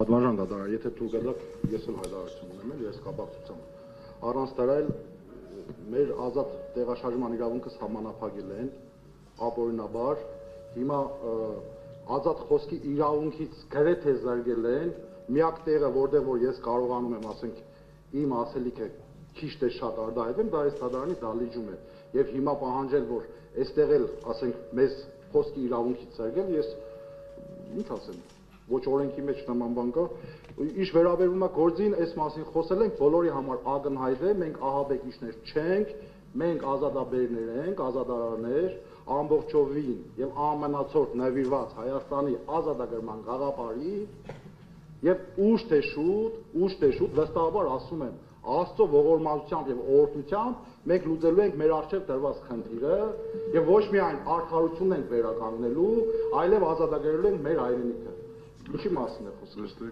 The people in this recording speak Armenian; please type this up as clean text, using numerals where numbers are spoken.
Պատվարժան դատարան, եթե թույլ կտաք, ես էլ հայտարարություն ունեմ, ես կապակցությամբ։ Առանց դրա էլ մեր ազատ տեղաշարժման իրավունքը սահմանափակել են ապօրինաբար, հիմա ազատ խոսքի իրավունքից գրեթե զրկել են, միակ տեղը, որտեղ որ ես կարողանում եմ, ասենք, իմ ասելիքը քիչ թե շատ արտահայտեմ, դա այս դատարանի դահլիճում է, եւ հիմա պահանջել, որ այստեղ էլ, ասենք, մեզ խոսքի իրավունքից զրկել, ես ինչ ասեմ, ոչ օրենքի մեջ նման բան կա, ինչ վերաբերում է գործին, այս մասին խոսել ենք, բոլորի համար ակնհայտ է, մենք ահաբեկիչներ չենք, մենք ազատաբերներ ենք, ազատարարներ, ամբողջովին եւ ամենացորդ նվիրված Հայաստանի ազատագրման գաղափարի եւ ուշ թե շուտ վստահաբար ասում եմ, Աստծո ողորմածությամբ եւ օրհնությամբ մենք լուծելու ենք մեր առջեւ դրված խնդիրը եւ ոչ միայն արդարությունն ենք վերականգնելու, այլև ազատագրելու ենք մեր հայրենիքը։ Ինչի մասին է խոսքը։